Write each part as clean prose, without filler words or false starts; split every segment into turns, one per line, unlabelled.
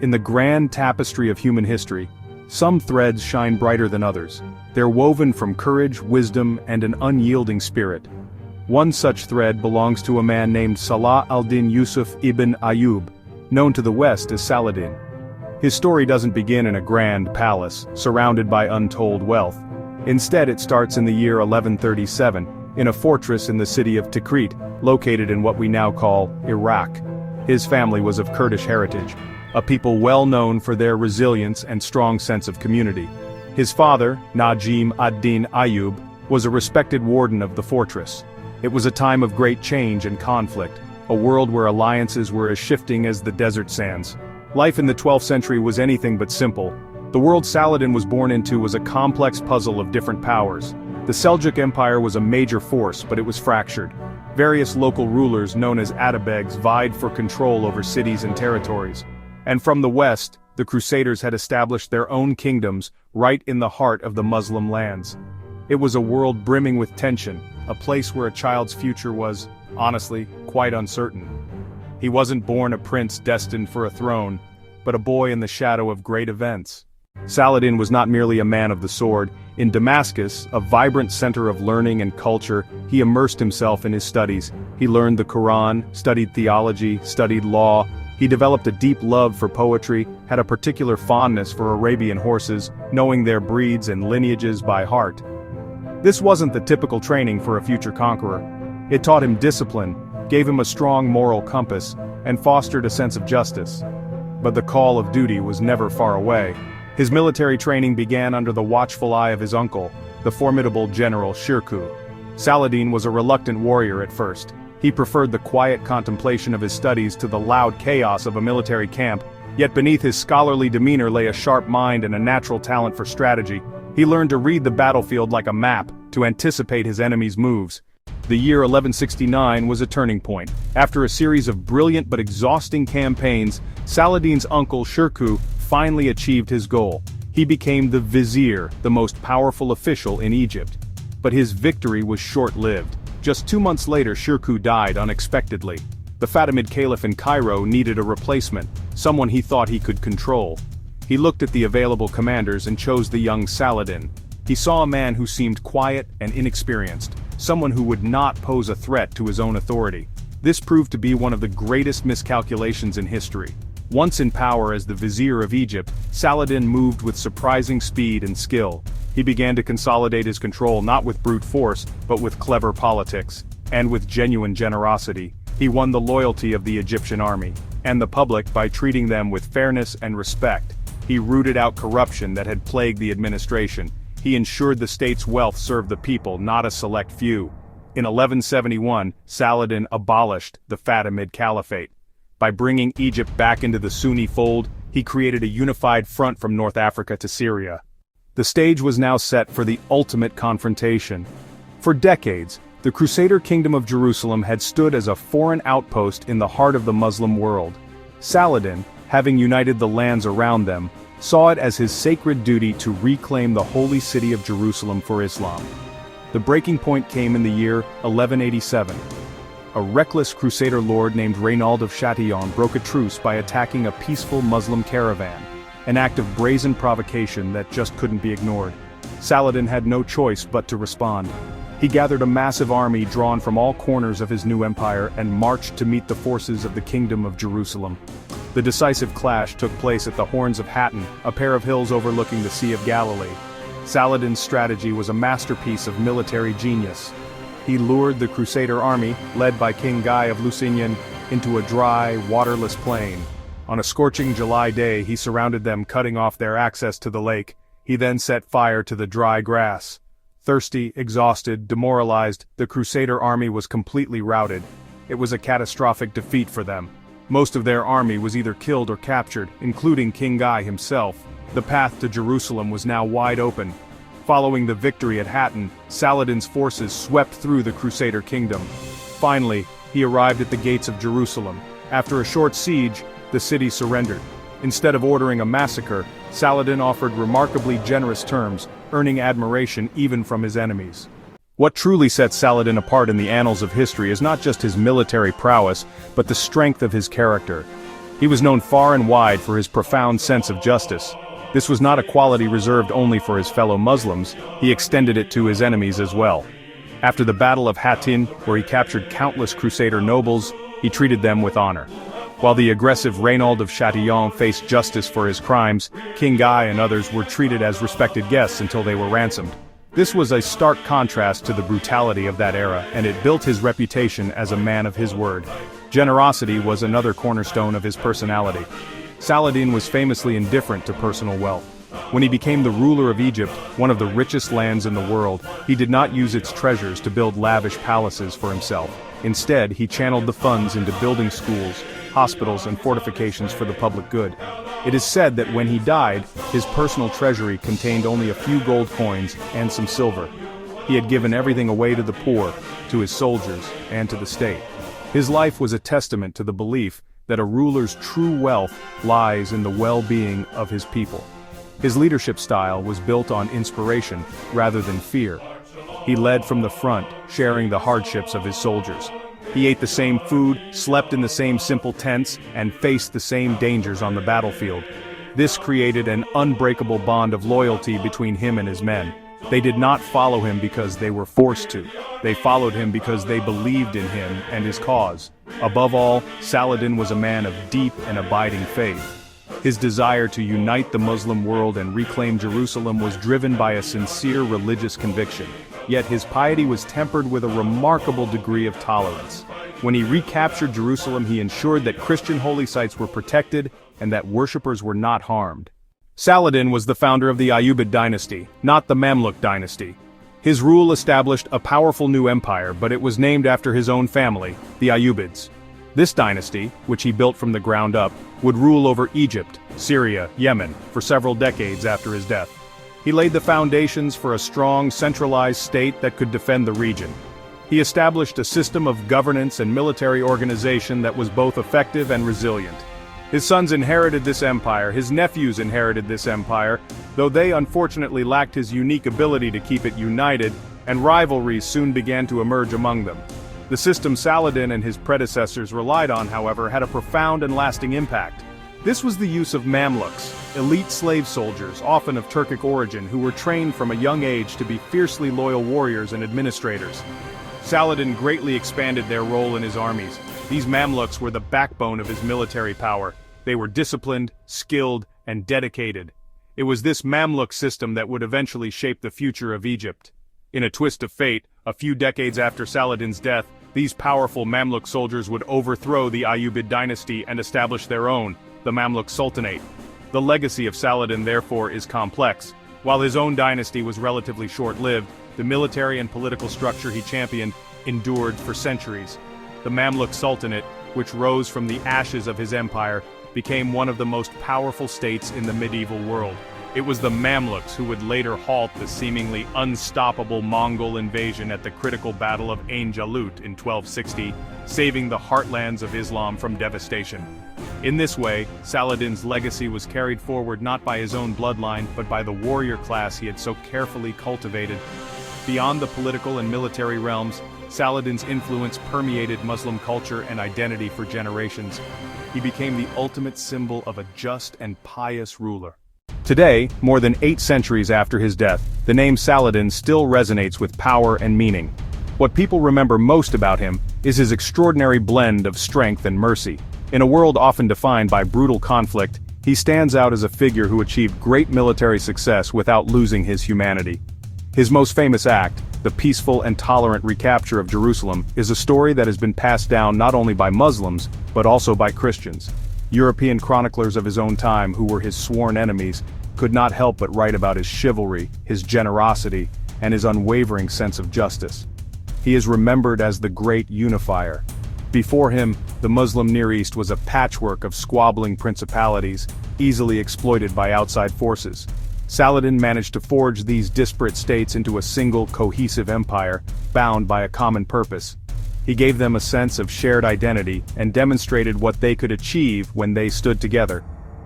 In the grand tapestry of human history, some threads shine brighter than others. They're woven from courage, wisdom, and an unyielding spirit. One such thread belongs to a man named Salauddi Yusuf ibn Ayub, known to the West as Saladin. His story doesn't begin in a grand palace, surrounded by untold wealth. Instead, it starts in the year 1137, in a fortress in the city of Tikrit, located in what we now call Iraq. His family was of Kurdish heritage, a people well known for their resilience and strong sense of community. His father, Najim ad-Din Ayub, was a respected warden of the fortress. It was a time of great change and conflict, a world where alliances were as shifting as the desert sands. Life in the 12th century was anything but simple. The world Saladin was born into was a complex puzzle of different powers. The Seljuk Empire was a major force, but it was fractured. Various local rulers known as Atabegs vied for control over cities and territories. And from the west, the Crusaders had established their own kingdoms right in the heart of the Muslim lands. It was a world brimming with tension, a place where a child's future was, honestly, quite uncertain. He wasn't born a prince destined for a throne, but a boy in the shadow of great events. Saladin was not merely a man of the sword. In Damascus, a vibrant center of learning and culture, he immersed himself in his studies. He learned the Quran, studied theology, studied law. He developed a deep love for poetry, had a particular fondness for Arabian horses, knowing their breeds and lineages by heart. This wasn't the typical training for a future conqueror. It taught him discipline, gave him a strong moral compass, and fostered a sense of justice. But the call of duty was never far away. His military training began under the watchful eye of his uncle, the formidable General Shirkuh. Saladin was a reluctant warrior at first. He preferred the quiet contemplation of his studies to the loud chaos of a military camp, yet beneath his scholarly demeanor lay a sharp mind and a natural talent for strategy. He learned to read the battlefield like a map, to anticipate his enemy's moves. The year 1169 was a turning point. After a series of brilliant but exhausting campaigns, Saladin's uncle Shirkuh finally achieved his goal. He became the vizier, the most powerful official in Egypt. But his victory was short-lived. Just 2 months later, Shirkuh died unexpectedly. The Fatimid Caliph in Cairo needed a replacement, someone he thought he could control. He looked at the available commanders and chose the young Saladin. He saw a man who seemed quiet and inexperienced, someone who would not pose a threat to his own authority. This proved to be one of the greatest miscalculations in history. Once in power as the vizier of Egypt, Saladin moved with surprising speed and skill. He began to consolidate his control not with brute force, but with clever politics. And with genuine generosity, he won the loyalty of the Egyptian army, and the public by treating them with fairness and respect. He rooted out corruption that had plagued the administration. He ensured the state's wealth served the people, not a select few. In 1171, Saladin abolished the Fatimid Caliphate. By bringing Egypt back into the Sunni fold, he created a unified front from North Africa to Syria. The stage was now set for the ultimate confrontation. For decades, the Crusader Kingdom of Jerusalem had stood as a foreign outpost in the heart of the Muslim world. Saladin, having united the lands around them, saw it as his sacred duty to reclaim the holy city of Jerusalem for Islam. The breaking point came in the year 1187. A reckless Crusader lord named Reynald of Chatillon broke a truce by attacking a peaceful Muslim caravan, an act of brazen provocation that just couldn't be ignored. Saladin had no choice but to respond. He gathered a massive army drawn from all corners of his new empire and marched to meet the forces of the Kingdom of Jerusalem. The decisive clash took place at the Horns of Hattin, a pair of hills overlooking the Sea of Galilee. Saladin's strategy was a masterpiece of military genius. He lured the Crusader army, led by King Guy of Lusignan, into a dry, waterless plain. On a scorching July day, he surrounded them, cutting off their access to the lake. He then set fire to the dry grass. Thirsty, exhausted, demoralized, the Crusader army was completely routed. It was a catastrophic defeat for them. Most of their army was either killed or captured, including King Guy himself. The path to Jerusalem was now wide open. Following the victory at Hattin, Saladin's forces swept through the Crusader kingdom. Finally, he arrived at the gates of Jerusalem. After a short siege, the city surrendered. Instead of ordering a massacre, Saladin offered remarkably generous terms, earning admiration even from his enemies. What truly sets Saladin apart in the annals of history is not just his military prowess, but the strength of his character. He was known far and wide for his profound sense of justice. This was not a quality reserved only for his fellow Muslims, he extended it to his enemies as well. After the Battle of Hattin, where he captured countless Crusader nobles, he treated them with honor. While the aggressive Reynaud of Chatillon faced justice for his crimes, King Guy and others were treated as respected guests until they were ransomed. This was a stark contrast to the brutality of that era, and it built his reputation as a man of his word. Generosity was another cornerstone of his personality. Saladin was famously indifferent to personal wealth. When he became the ruler of Egypt, one of the richest lands in the world, he did not use its treasures to build lavish palaces for himself. Instead, he channeled the funds into building schools, hospitals, and fortifications for the public good. It is said that when he died, his personal treasury contained only a few gold coins and some silver. He had given everything away to the poor, to his soldiers, and to the state. His life was a testament to the belief that a ruler's true wealth lies in the well-being of his people. His leadership style was built on inspiration rather than fear. He led from the front, sharing the hardships of his soldiers. He ate the same food, slept in the same simple tents, and faced the same dangers on the battlefield. This created an unbreakable bond of loyalty between him and his men. They did not follow him because they were forced to. They followed him because they believed in him and his cause. Above all, Saladin was a man of deep and abiding faith. His desire to unite the Muslim world and reclaim Jerusalem was driven by a sincere religious conviction. Yet his piety was tempered with a remarkable degree of tolerance. When he recaptured Jerusalem, he ensured that Christian holy sites were protected and that worshippers were not harmed. Saladin was the founder of the Ayyubid dynasty, not the Mamluk dynasty. His rule established a powerful new empire, but it was named after his own family, the Ayyubids. This dynasty, which he built from the ground up, would rule over Egypt, Syria, Yemen, for several decades after his death. He laid the foundations for a strong, centralized state that could defend the region. He established a system of governance and military organization that was both effective and resilient. His sons inherited this empire, his nephews inherited this empire, though they unfortunately lacked his unique ability to keep it united, and rivalries soon began to emerge among them. The system Saladin and his predecessors relied on, however, had a profound and lasting impact. This was the use of Mamluks, elite slave soldiers, often of Turkic origin, who were trained from a young age to be fiercely loyal warriors and administrators. Saladin greatly expanded their role in his armies. These Mamluks were the backbone of his military power. They were disciplined, skilled, and dedicated. It was this Mamluk system that would eventually shape the future of Egypt. In a twist of fate, a few decades after Saladin's death, these powerful Mamluk soldiers would overthrow the Ayyubid dynasty and establish their own, the Mamluk Sultanate. The legacy of Saladin, therefore, is complex. While his own dynasty was relatively short-lived, the military and political structure he championed endured for centuries. The Mamluk Sultanate, which rose from the ashes of his empire, became one of the most powerful states in the medieval world. It was the Mamluks who would later halt the seemingly unstoppable Mongol invasion at the critical Battle of Ain Jalut in 1260, saving the heartlands of Islam from devastation. In this way, Saladin's legacy was carried forward not by his own bloodline, but by the warrior class he had so carefully cultivated. Beyond the political and military realms, Saladin's influence permeated Muslim culture and identity for generations. He became the ultimate symbol of a just and pious ruler. Today, more than 8 centuries after his death, the name Saladin still resonates with power and meaning. What people remember most about him is his extraordinary blend of strength and mercy. In a world often defined by brutal conflict, he stands out as a figure who achieved great military success without losing his humanity. His most famous act, the peaceful and tolerant recapture of Jerusalem, is a story that has been passed down not only by Muslims, but also by Christians. European chroniclers of his own time, who were his sworn enemies, could not help but write about his chivalry, his generosity, and his unwavering sense of justice. He is remembered as the great unifier. Before him, the Muslim Near East was a patchwork of squabbling principalities, easily exploited by outside forces. Saladin managed to forge these disparate states into a single, cohesive empire, bound by a common purpose. He gave them a sense of shared identity and demonstrated what they could achieve when they stood together.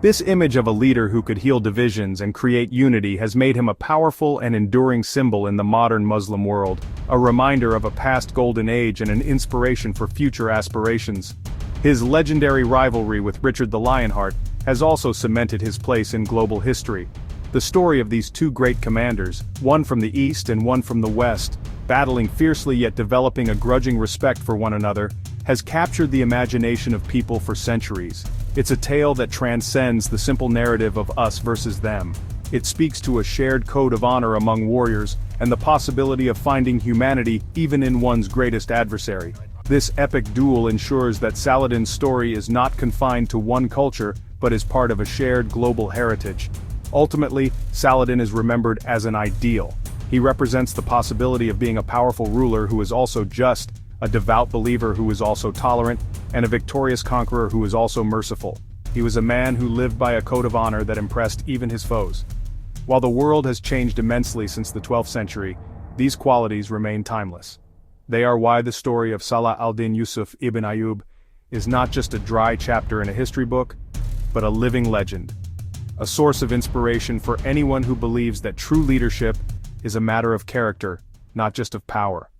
This image of a leader who could heal divisions and create unity has made him a powerful and enduring symbol in the modern Muslim world, a reminder of a past golden age and an inspiration for future aspirations. His legendary rivalry with Richard the Lionheart has also cemented his place in global history. The story of these two great commanders, one from the east and one from the west, battling fiercely yet developing a grudging respect for one another, has captured the imagination of people for centuries. It's a tale that transcends the simple narrative of us versus them. It speaks to a shared code of honor among warriors, and the possibility of finding humanity even in one's greatest adversary. This epic duel ensures that Saladin's story is not confined to one culture, but is part of a shared global heritage. Ultimately, Saladin is remembered as an ideal. He represents the possibility of being a powerful ruler who is also just, a devout believer who is also tolerant, and a victorious conqueror who is also merciful. He was a man who lived by a code of honor that impressed even his foes. While the world has changed immensely since the 12th century, these qualities remain timeless. They are why the story of Salauddi Ayubi is not just a dry chapter in a history book, but a living legend. A source of inspiration for anyone who believes that true leadership is a matter of character, not just of power.